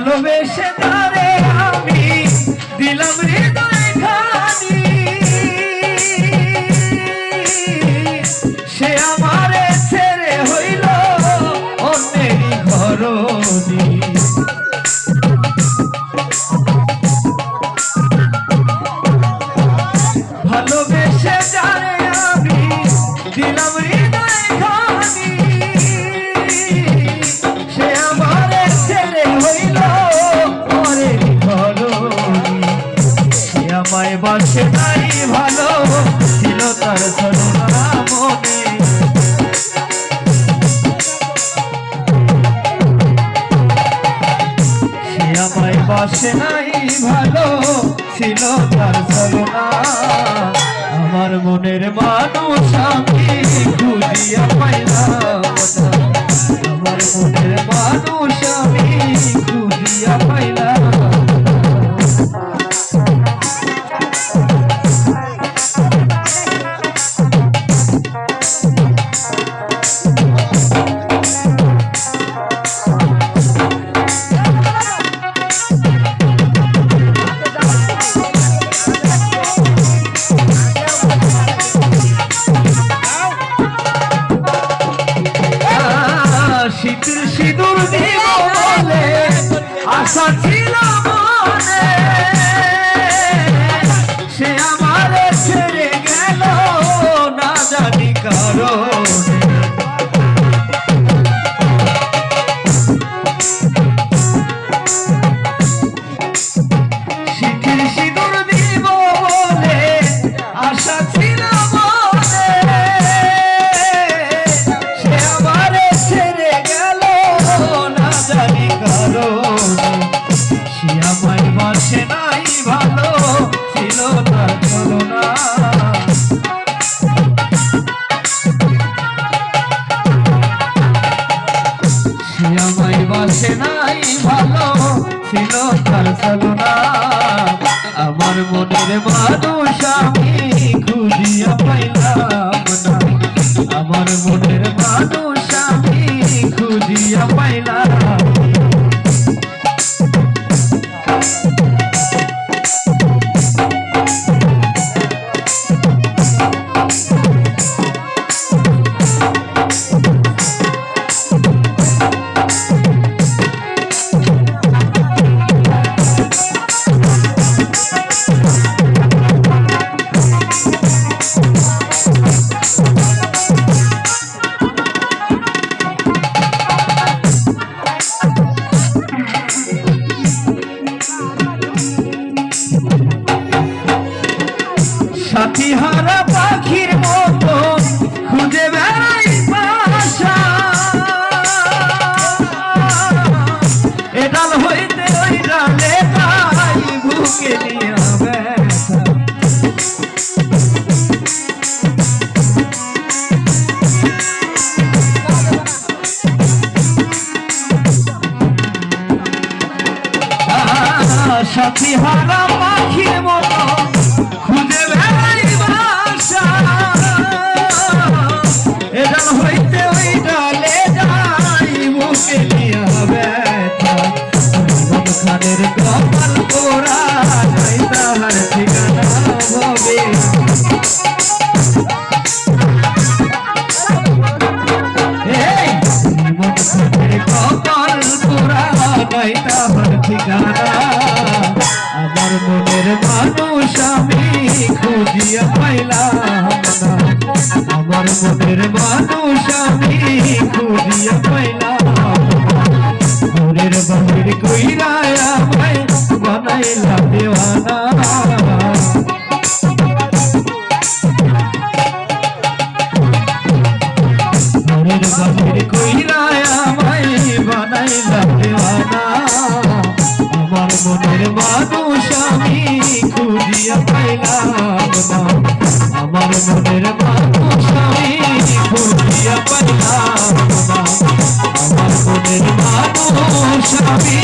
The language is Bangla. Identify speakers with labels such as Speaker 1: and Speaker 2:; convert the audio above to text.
Speaker 1: ভালোবেসে তারে আমি দিলাম হৃদয় খানি, সে আমারে ছেড়ে হইল অন্যেরই ঘরনি। ভালোবেসে যারে আমি দিলাম হৃদয় খানি, সে আমারে ছেড়ে হইল অন্যেরই ঘরনি। সে আমায় বাসে নাই ভালো ছিল তার ছলনা মনে, আমায় বাসে নাই ভালো ছিল তার ছলনা। আমার মনের মানুষ আমি খুঁজিয়া পাইলাম না, আমার মনের মানুষ আমি খুঁজিয়া পাইলাম। শীতের সিঁদুর দিব বলে আশা ছিল মনে, সে আমারে ছেড়ে গেল না জানি কারণে। শীতের সিঁদুর দিব বলে আশা ছিল মনে, সে আমারে ছেড়ে গেল না জানি কারণে। সে আমায় বাসে নাই ভালো ছিল তার ছলনা। সে আমায় বাসে নাই ভালো ছিল তার ছলনা। আমার মনের মানুষ আমি খুঁজিয়া পাইলাম না, আমার মনের মানুষ আমি খুঁজিয়া পাইলাম। সাথী হারা পাখির মতো খুঁজে বেড়াই বাসা, এ ডাল হইতে ওই ডালে তাই বুকে নিয়ে ব্যথা। সাথী হারা পাখির মতো খুঁজে বেড়াই বাসা, এ ডাল হইতে ওই ডালে যাই বুকে নিয়ে ব্যথা। খানের কপাল পোড়া নাই তাহার ঠিকানা হবে, কপাল পোড়া নাই তাহার ঠিকানা। আমার মনের মানুষ আমি খুঁজিয়া পাইলাম না, আমার মনের মানুষ আমি খুঁজিয়া পাইলাম। ঘরের বাহির কইরা আমায় বানাইলা দেওয়ানা, ঘরের বাহির কইরা আমায় বানাইলা দেওয়ানা। আমার মনের মানুষ আমি খুঁজিয়া পাইলাম না, আমার মনের মানুষ আমি খুঁজিয়া পাইলাম না, আমার মনের মানুষ আমি